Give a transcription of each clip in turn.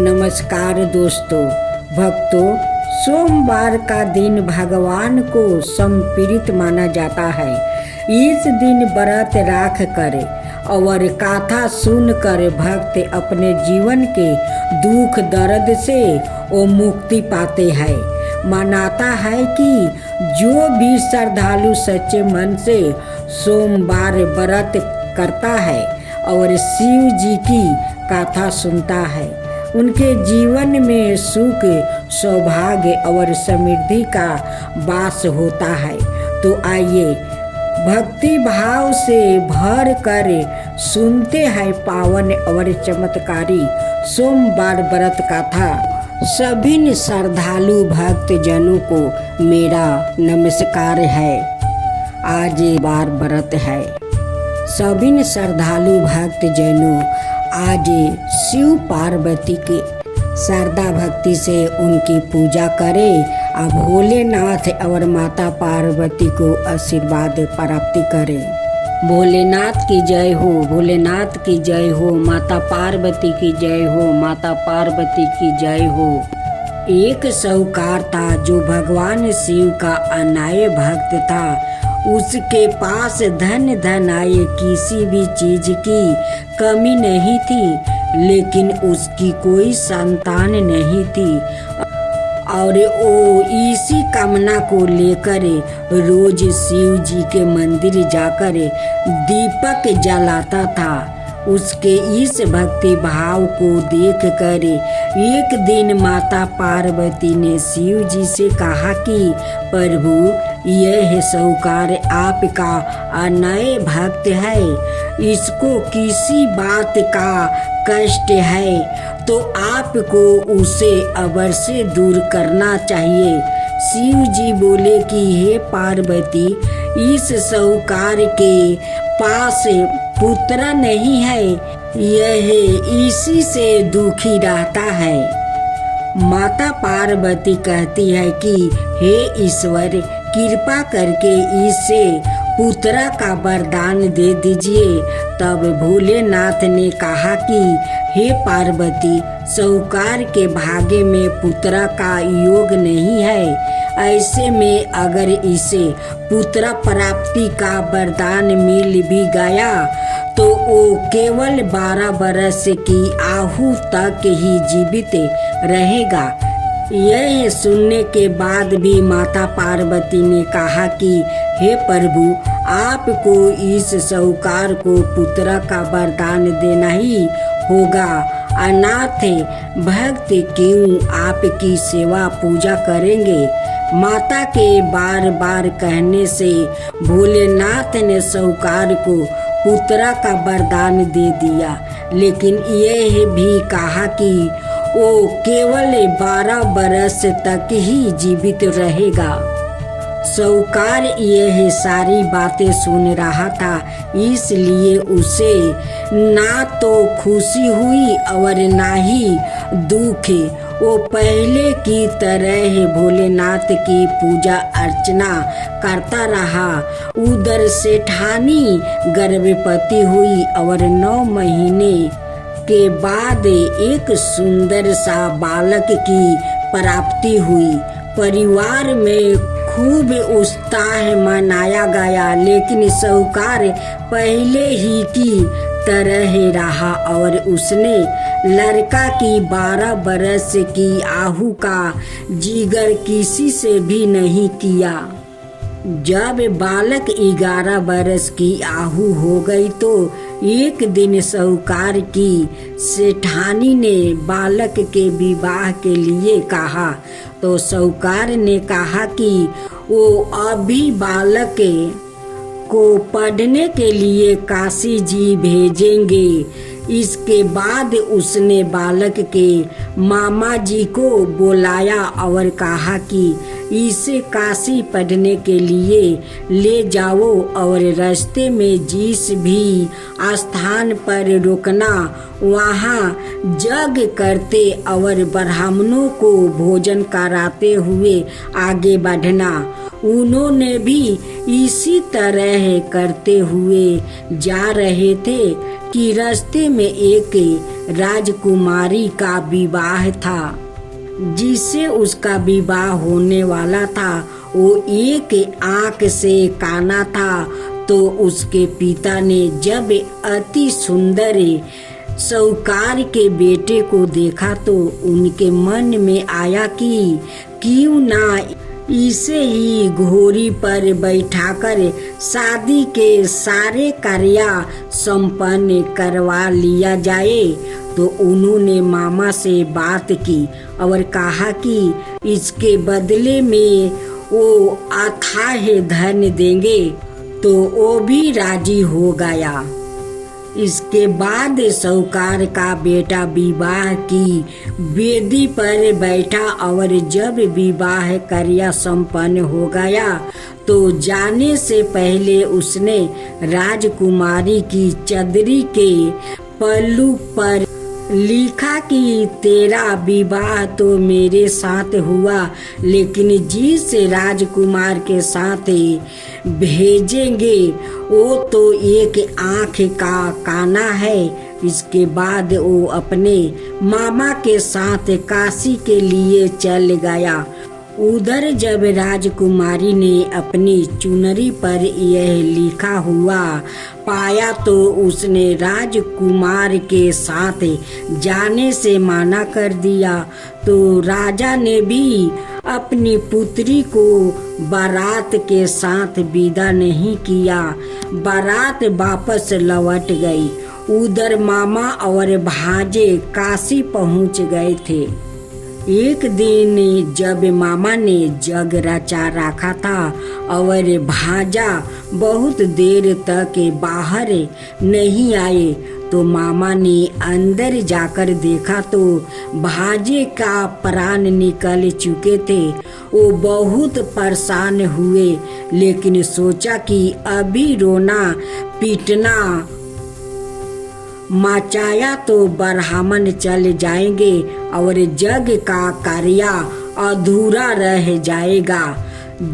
नमस्कार दोस्तों, भक्तों, सोमवार का दिन भगवान को समर्पित माना जाता है। इस दिन व्रत राख कर और कथा सुनकर भक्त अपने जीवन के दुख दर्द से वो मुक्ति पाते हैं। मानता है कि जो भी श्रद्धालु सच्चे मन से सोमवार व्रत करता है और शिव जी की कथा सुनता है, उनके जीवन में सुख, सौभाग्य और समृद्धि का वास होता है। तो आइए भक्ति भाव से भर कर सुनते हैं पावन और चमत्कारी सोमवार व्रत कथा। सभी श्रद्धालु भक्त जनों को मेरा नमस्कार है। आज बार व्रत है। सभी श्रद्धालु भक्त जनों आज शिव पार्वती की श्रद्धा भक्ति से उनकी पूजा करें और भोलेनाथ और माता पार्वती को आशीर्वाद प्राप्ति करें। भोलेनाथ की जय हो, भोलेनाथ की जय हो, माता पार्वती की जय हो, माता पार्वती की जय हो। एक साहूकार था जो भगवान शिव का अनाय भक्त था। उसके पास धन आए, किसी भी चीज की कमी नहीं थी, लेकिन उसकी कोई संतान नहीं थी और वो इसी कामना को लेकर रोज शिव जी के मंदिर जाकर दीपक जलाता था। उसके इस भक्ति भाव को देखकर एक दिन माता पार्वती ने शिव जी से कहा कि प्रभु, यह साहूकार आपका अनय भक्त है, इसको किसी बात का कष्ट है तो आपको उसे अवश्य दूर करना चाहिए। शिव जी बोले कि हे पार्वती, इस साहूकार के पास पुत्र नहीं है, यह इसी से दुखी रहता है। माता पार्वती कहती है कि हे ईश्वर, कृपा करके इसे पुत्र का वरदान दे दीजिए। तब भोलेनाथ ने कहा कि हे पार्वती, साहूकार के भाग्य में पुत्र का योग नहीं है। ऐसे में अगर इसे पुत्र प्राप्ति का वरदान मिल भी गया तो वो केवल 12 वर्ष की आयु तक ही जीवित रहेगा। यह सुनने के बाद भी माता पार्वती ने कहा कि हे प्रभु, आपको इस साहूकार को पुत्र का वरदान देना ही होगा। अनाथ भक्त क्यों आपकी सेवा पूजा करेंगे। माता के बार बार कहने से भोलेनाथ ने साहूकार को पुत्र का वरदान दे दिया, लेकिन यह भी कहा कि वो केवल 12 वर्ष तक ही जीवित रहेगा। साहूकार यह सारी बातें सुन रहा था, इसलिए उसे ना तो खुशी हुई और ना ही दुख। वो पहले की तरह भोलेनाथ की पूजा अर्चना करता रहा। उधर सेठानी गर्भवती हुई और 9 महीने के बाद एक सुंदर सा बालक की प्राप्ति हुई। परिवार में खूब उत्साह मनाया गया, लेकिन साहूकार पहले ही की तरह रहा और उसने लड़का की 12 वर्ष की आयु का जिक्र किसी से भी नहीं किया। जब बालक 11 वर्ष की आयु हो गई तो एक दिन साहूकार की सेठानी ने बालक के विवाह के लिए कहा। तो साहूकार ने कहा कि वो अभी बालक को पढ़ने के लिए काशी जी भेजेंगे। इसके बाद उसने बालक के मामा जी को बुलाया और कहा कि इसे काशी पढ़ने के लिए ले जाओ और रास्ते में जिस भी स्थान पर रुकना वहाँ यज्ञ करते और ब्राह्मणों को भोजन कराते हुए आगे बढ़ना। उन्होंने भी इसी तरह करते हुए जा रहे थे कि रास्ते में एक राजकुमारी का विवाह था। जिससे उसका विवाह होने वाला था वो एक आंख से काना था। तो उसके पिता ने जब अति सुंदर साहूकार के बेटे को देखा तो उनके मन में आया कि क्यों ना इसे ही घोड़ी पर बैठाकर शादी के सारे कार्य संपन्न करवा लिया जाए। तो उन्होंने मामा से बात की और कहा कि इसके बदले में वो अथाह धन देंगे। तो वो भी राजी हो गया। इसके बाद साहूकार का बेटा विवाह की वेदी पर बैठा और जब विवाह कार्य संपन्न हो गया तो जाने से पहले उसने राजकुमारी की चदरी के पल्लू पर लिखा कि तेरा विवाह तो मेरे साथ हुआ, लेकिन जिस राजकुमार के साथ भेजेंगे वो तो एक आँख का काना है। इसके बाद वो अपने मामा के साथ काशी के लिए चल गया। उधर जब राजकुमारी ने अपनी चुनरी पर यह लिखा हुआ पाया तो उसने राजकुमार के साथ जाने से मना कर दिया। तो राजा ने भी अपनी पुत्री को बारात के साथ विदा नहीं किया। बारात वापस लौट गई। उधर मामा और भांजे काशी पहुंच गए थे। एक दिन जब मामा ने जग रचा रखा था और भांजा बहुत देर तक बाहर नहीं आए तो मामा ने अंदर जाकर देखा तो भांजे का प्राण निकल चुके थे। वो बहुत परेशान हुए, लेकिन सोचा कि अभी रोना पीटना मचाया तो ब्राह्मण चल जाएंगे और जग का कार्य अधूरा रह जाएगा।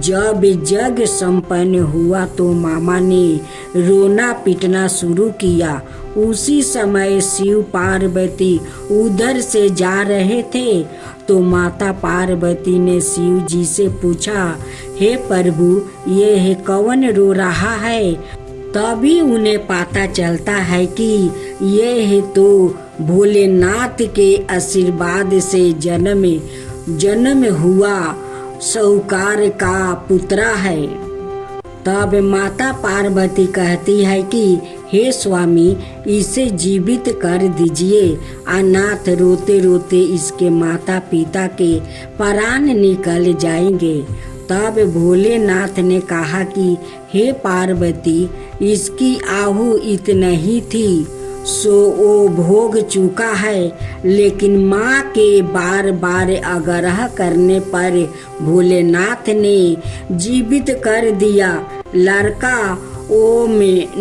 जब जग संपन्न हुआ तो मामा ने रोना पीटना शुरू किया। उसी समय शिव पार्वती उधर से जा रहे थे तो माता पार्वती ने शिव जी से पूछा, हे प्रभु, ये कौन रो रहा है? तभी उन्हें पता चलता है कि यह तो भोलेनाथ के आशीर्वाद से जन्म हुआ साहूकार का पुत्रा है। तब माता पार्वती कहती है कि हे स्वामी, इसे जीवित कर दीजिए। अनाथ रोते रोते इसके माता पिता के प्राण निकल जाएंगे। तब भोलेनाथ ने कहा कि हे पार्वती, इसकी आहु इतना ही थी सो वो भोग चुका है। लेकिन माँ के बार बार आग्रह करने पर भोलेनाथ ने जीवित कर दिया। लड़का ओम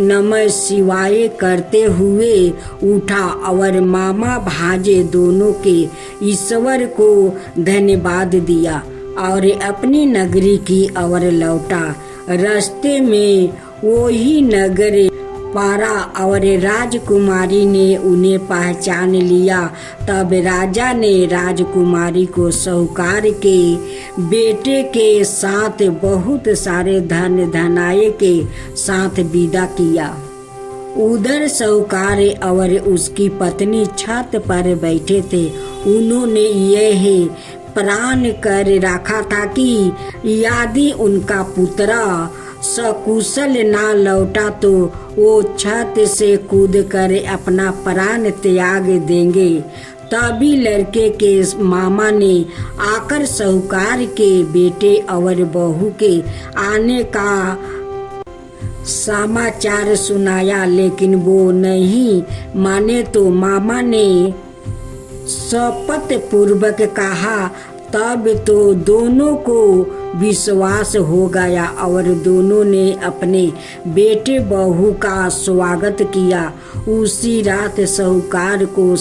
नमः शिवाय करते हुए उठा और मामा भांजे दोनों के ईश्वर को धन्यवाद दिया और अपनी नगरी की ओर लौटा। रास्ते में वही नगर पारा और राजकुमारी ने उन्हें पहचान लिया। तब राजा ने राजकुमारी को साहूकार के बेटे के साथ बहुत सारे धन धनाये के साथ विदा किया। उधर साहूकार और उसकी पत्नी छत पर बैठे थे। उन्होंने यह प्राण कर रखा था कि यदि उनका पुत्र सकुशल ना लौटा तो वो छत से कूदकर अपना प्राण त्याग देंगे। तभी लड़के के मामा ने आकर साहूकार के बेटे और बहू के आने का समाचार सुनाया, लेकिन वो नहीं माने तो मामा ने शपथ पूर्वक कहा, तब तो दोनों को विश्वास हो गया और दोनों ने अपने बेटे बहू का स्वागत किया। उसी रात साहूकार को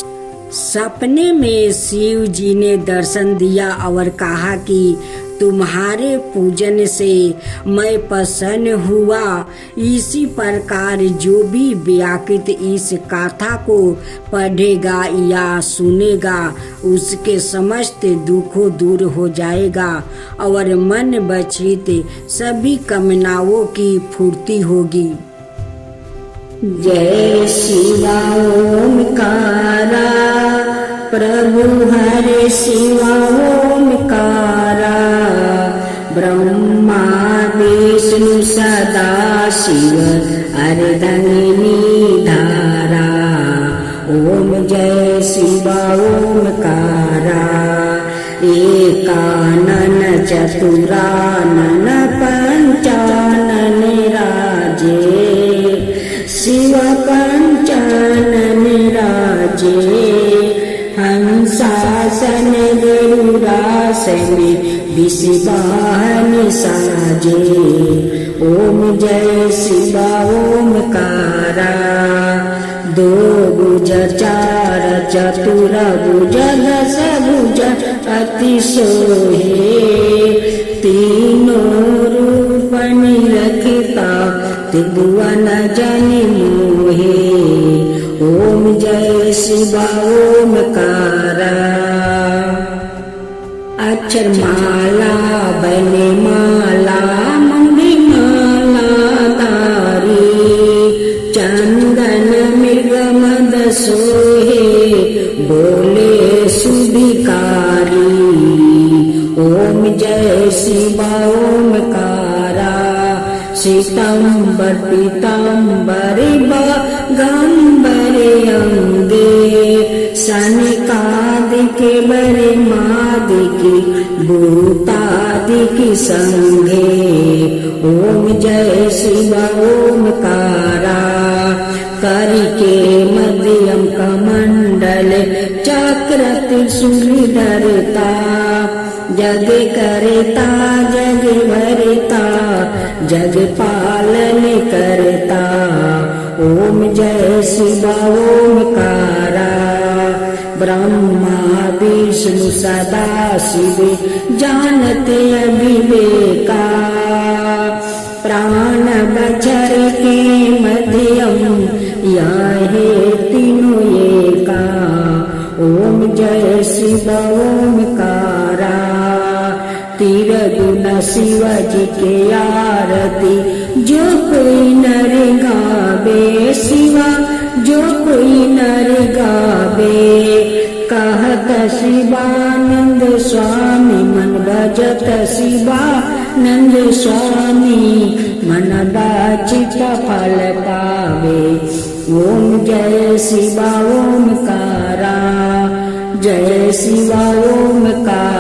सपने में शिव जी ने दर्शन दिया और कहा कि तुम्हारे पूजन से मैं प्रसन्न हुआ। इसी प्रकार जो भी व्याकृत इस कथा को पढ़ेगा या सुनेगा उसके समस्त दुखों दूर हो जाएगा और मन बचित सभी कामनाओं की पूर्ति होगी। जय शिवा ओमकारा प्रभु हरे शिवा ओमकारा ब्रह्मा विष्णु सदा शिव अर्धंगिनी धारा। ओम जय शिवा ओमकारा एकानन चतुरानन पंचानन राजे शिव पंचानन राजे हंसासन गरुड़ासन विषवाहन साजे। ओम जय शिवा ओमकारा दो भुज चार चतुर भुज दस भुज अति सोहे तीनों रूप निरखता त्रिभुवन जन मोहे। ओम जय शिवा ओमकारा अक्षर माला बने माला मंगली माला तारी चंदन मृग मद सोहे बोले सुधिकारी। ओम जय शिवा ओमकारा श्वेतांबर पीतांबर गंबर अंगे सनकादिक बरे मादिक भूतादिक संगे। ओम जय शिवा ओमकारा करके मध्यम कमंडल चक्र त्रिशूल धरता जग करता जग भरता जग पालन करता। ओम जय शिवा ओमकारा ब्रह्मा विष्णु सदा शिव जानते अविवेका प्राण बचर के मध्यम याहे तीनों एका। ओम जय शिवा ओमकारा तीर गुण शिव जी के आरती जो कोई नर गावे शिवा जो कोई नर गावे कहत शिवानंद स्वामी मन भजत शिवानंद स्वामी मन बाचित फल पावे। ओम जय शिवा ओमकारा जय शिवा ओमकारा।